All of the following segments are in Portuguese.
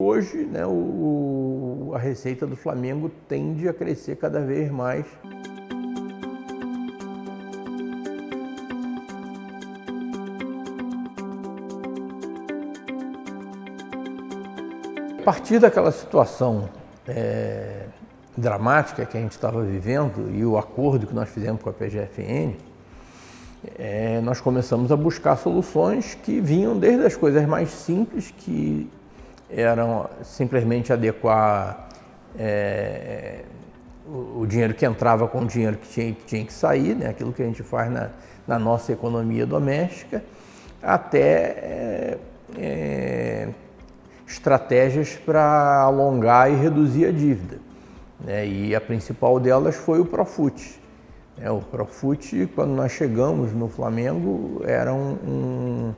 Hoje, né, a receita do Flamengo tende a crescer cada vez mais. A partir daquela situação dramática que a gente estava vivendo e o acordo que nós fizemos com a PGFN, nós começamos a buscar soluções que vinham desde as coisas mais simples, que eram simplesmente adequar o dinheiro que entrava com o dinheiro que tinha que sair, né? Aquilo que a gente faz na nossa economia doméstica, até estratégias para alongar e reduzir a dívida, né? E a principal delas foi o Profut. O Profut, quando nós chegamos no Flamengo, era um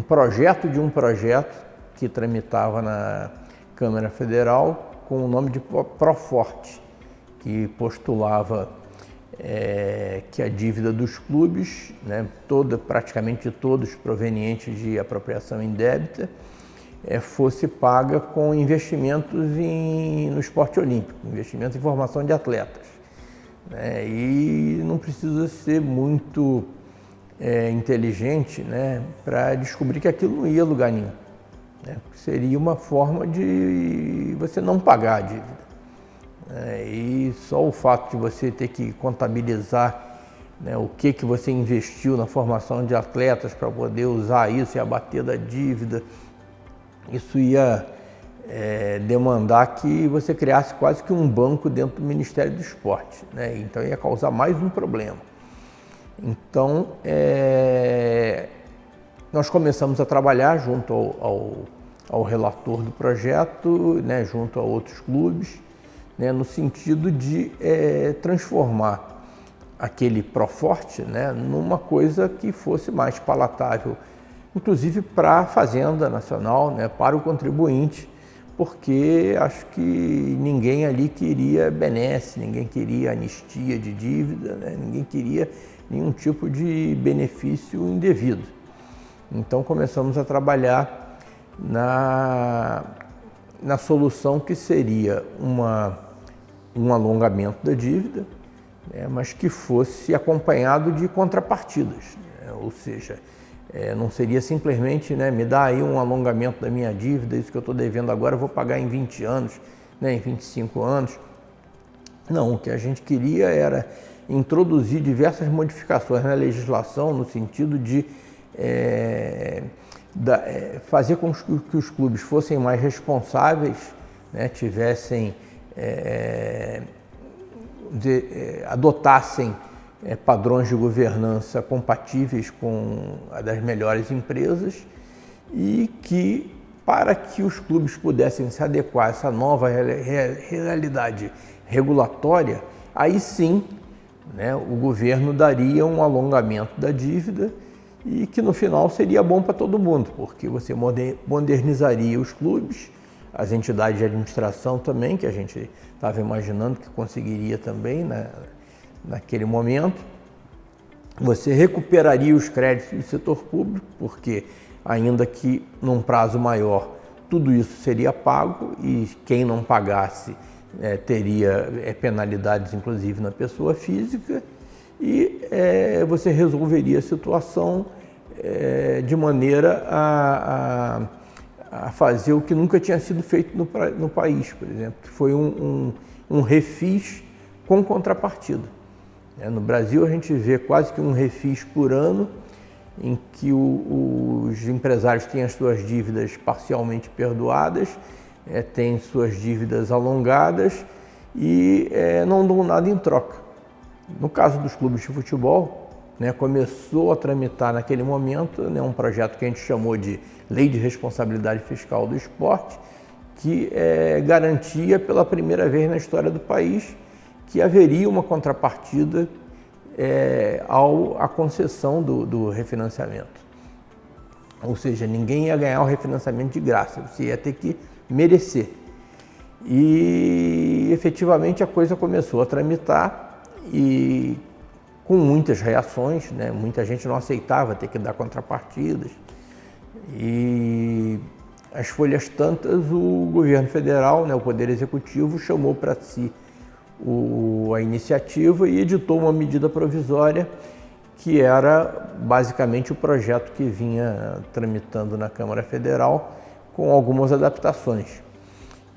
projeto de um projeto que tramitava na Câmara Federal com o nome de Proforte, que postulava que a dívida dos clubes, né, praticamente todos provenientes de apropriação indébita, fosse paga com investimentos no esporte olímpico, investimento em formação de atletas. E não precisa ser muito inteligente, né, para descobrir que aquilo não ia a lugar nenhum. Seria uma forma de você não pagar a dívida. E só o fato de você ter que contabilizar, né, o que você investiu na formação de atletas para poder usar isso e abater da dívida, isso ia demandar que você criasse quase que um banco dentro do Ministério do Esporte, né? Então ia causar mais um problema. Então, nós começamos a trabalhar junto ao relator do projeto, né, junto a outros clubes, né, no sentido de transformar aquele Proforte, né, numa coisa que fosse mais palatável, inclusive para a Fazenda Nacional, né, para o contribuinte, porque acho que ninguém ali queria benesse, ninguém queria anistia de dívida, né, ninguém queria nenhum tipo de benefício indevido. Então começamos a trabalhar na solução que seria um alongamento da dívida, né, mas que fosse acompanhado de contrapartidas, né? Ou seja, não seria simplesmente, né, me dá aí um alongamento da minha dívida, isso que eu estou devendo agora eu vou pagar em 20 anos, né, em 25 anos. Não, o que a gente queria era introduzir diversas modificações na legislação no sentido de fazer com que os clubes fossem mais responsáveis, né, adotassem padrões de governança compatíveis com a das melhores empresas e que, para que os clubes pudessem se adequar a essa nova realidade regulatória, aí sim, né, o governo daria um alongamento da dívida e que no final seria bom para todo mundo, porque você modernizaria os clubes, as entidades de administração também, que a gente estava imaginando que conseguiria também, né, naquele momento. Você recuperaria os créditos do setor público, porque ainda que num prazo maior, tudo isso seria pago e quem não pagasse teria penalidades, inclusive na pessoa física, e você resolveria a situação de maneira a fazer o que nunca tinha sido feito no país, por exemplo, que foi um refis com contrapartida. No Brasil a gente vê quase que um refis por ano, em que os empresários têm as suas dívidas parcialmente perdoadas, têm suas dívidas alongadas e não dão nada em troca. No caso dos clubes de futebol, né, começou a tramitar naquele momento, né, um projeto que a gente chamou de Lei de Responsabilidade Fiscal do Esporte, que garantia pela primeira vez na história do país que haveria uma contrapartida à concessão do refinanciamento. Ou seja, ninguém ia ganhar o refinanciamento de graça, você ia ter que merecer. E efetivamente a coisa começou a tramitar e com muitas reações, né? Muita gente não aceitava ter que dar contrapartidas. E as folhas tantas, o governo federal, né, o Poder Executivo, chamou para si a iniciativa e editou uma medida provisória que era basicamente o projeto que vinha tramitando na Câmara Federal com algumas adaptações.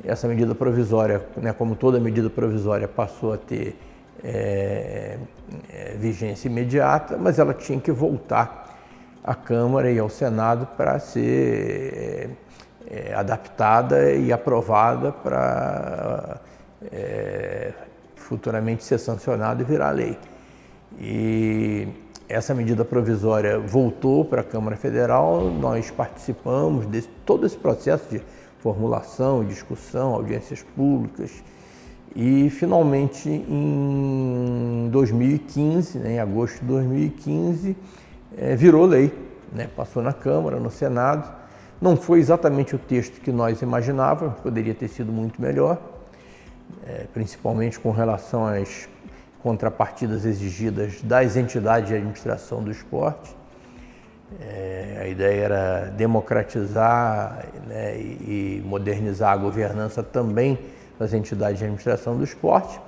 Essa medida provisória, né, como toda medida provisória, passou a ter vigência imediata, mas ela tinha que voltar à Câmara e ao Senado para ser adaptada e aprovada para futuramente ser sancionada e virar lei. E essa medida provisória voltou para a Câmara Federal, nós participamos de todo esse processo de formulação, discussão, audiências públicas e finalmente em 2015, né, em agosto de 2015, virou lei, né, passou na Câmara, no Senado. Não foi exatamente o texto que nós imaginávamos, poderia ter sido muito melhor, principalmente com relação às contrapartidas exigidas das entidades de administração do esporte. A ideia era democratizar, né, e modernizar a governança também das entidades de administração do esporte.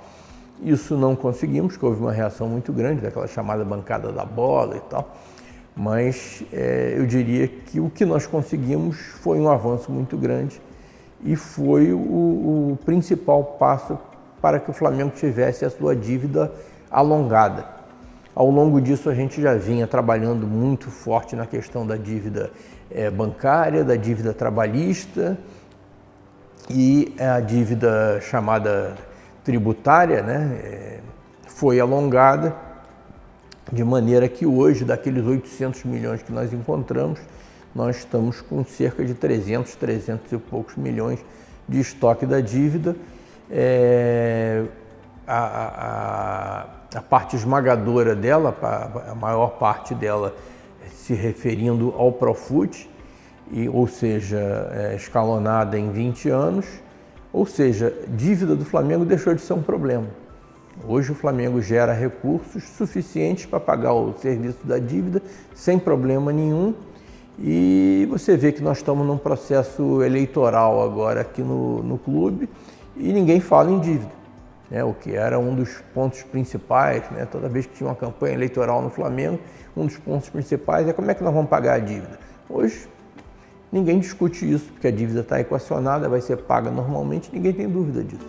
Isso não conseguimos, porque houve uma reação muito grande daquela chamada bancada da bola e tal, mas eu diria que o que nós conseguimos foi um avanço muito grande e foi o principal passo para que o Flamengo tivesse a sua dívida alongada. Ao longo disso, a gente já vinha trabalhando muito forte na questão da dívida bancária, da dívida trabalhista e a dívida chamada tributária, né, foi alongada de maneira que hoje, daqueles 800 milhões que nós encontramos, nós estamos com cerca de 300 e poucos milhões de estoque da dívida. A parte esmagadora dela, a maior parte dela se referindo ao Profut, ou seja, escalonada em 20 anos, ou seja, dívida do Flamengo deixou de ser um problema. Hoje o Flamengo gera recursos suficientes para pagar o serviço da dívida sem problema nenhum e você vê que nós estamos num processo eleitoral agora aqui no clube e ninguém fala em dívida, né? O que era um dos pontos principais, né? Toda vez que tinha uma campanha eleitoral no Flamengo, um dos pontos principais é como é que nós vamos pagar a dívida. Hoje ninguém discute isso, porque a dívida está equacionada, vai ser paga normalmente, ninguém tem dúvida disso.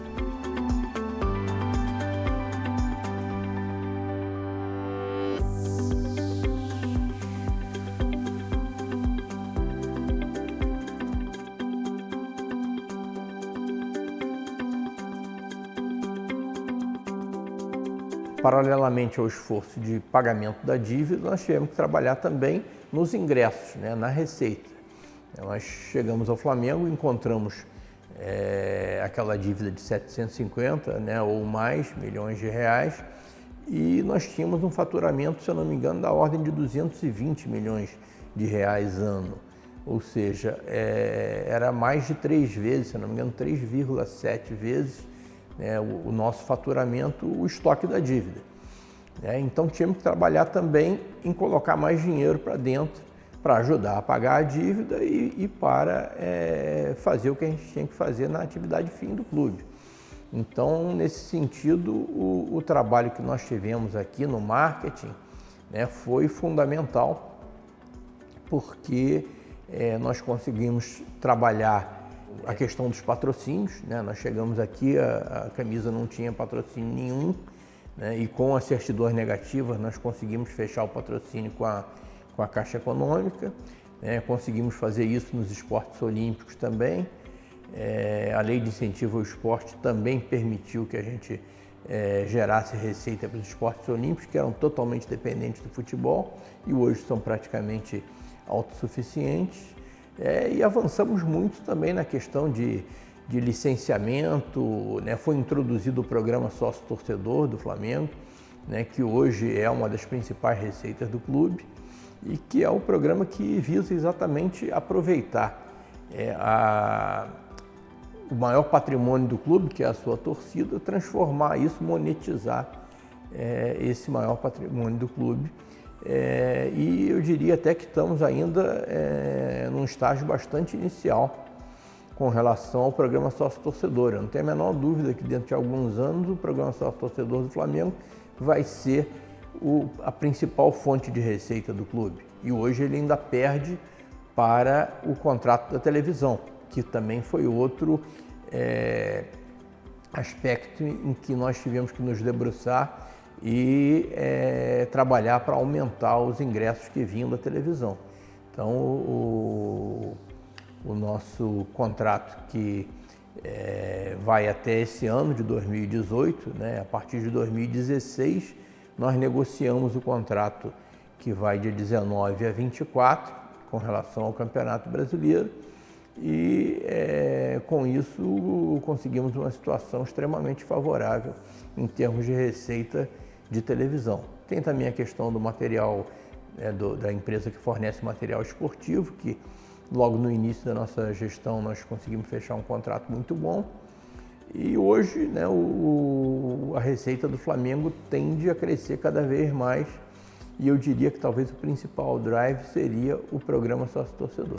Paralelamente ao esforço de pagamento da dívida, nós tivemos que trabalhar também nos ingressos, né, na receita. Nós chegamos ao Flamengo, encontramos aquela dívida de 750, né, ou mais milhões de reais e nós tínhamos um faturamento, se eu não me engano, da ordem de 220 milhões de reais ano. Ou seja, era mais de 3 vezes, se eu não me engano, 3,7 vezes o nosso faturamento, o estoque da dívida. Então tínhamos que trabalhar também em colocar mais dinheiro para dentro para ajudar a pagar a dívida e para fazer o que a gente tinha que fazer na atividade fim do clube. Então, nesse sentido, o trabalho que nós tivemos aqui no marketing, né, foi fundamental, porque nós conseguimos trabalhar a questão dos patrocínios, né? Nós chegamos aqui, a camisa não tinha patrocínio nenhum, né? E com as certidões negativas nós conseguimos fechar o patrocínio com a Caixa Econômica, né? Conseguimos fazer isso nos esportes olímpicos também. A lei de incentivo ao esporte também permitiu que a gente gerasse receita para os esportes olímpicos, que eram totalmente dependentes do futebol e hoje são praticamente autossuficientes. E avançamos muito também na questão de licenciamento, né? Foi introduzido o programa sócio-torcedor do Flamengo, né? Que hoje é uma das principais receitas do clube e que é o programa que visa exatamente aproveitar o maior patrimônio do clube, que é a sua torcida, transformar isso, monetizar esse maior patrimônio do clube. E eu diria até que estamos ainda num estágio bastante inicial com relação ao programa sócio-torcedor. Eu não tenho a menor dúvida que dentro de alguns anos o programa sócio-torcedor do Flamengo vai ser a principal fonte de receita do clube. E hoje ele ainda perde para o contrato da televisão, que também foi outro aspecto em que nós tivemos que nos debruçar e trabalhar para aumentar os ingressos que vinham da televisão. Então, o nosso contrato que vai até esse ano de 2018, né? A partir de 2016, nós negociamos o contrato que vai de 19 a 24 com relação ao Campeonato Brasileiro e com isso conseguimos uma situação extremamente favorável em termos de receita de televisão. Tem também a questão do material, da empresa que fornece material esportivo, que logo no início da nossa gestão nós conseguimos fechar um contrato muito bom e hoje, né, a receita do Flamengo tende a crescer cada vez mais e eu diria que talvez o principal drive seria o programa sócio-torcedor.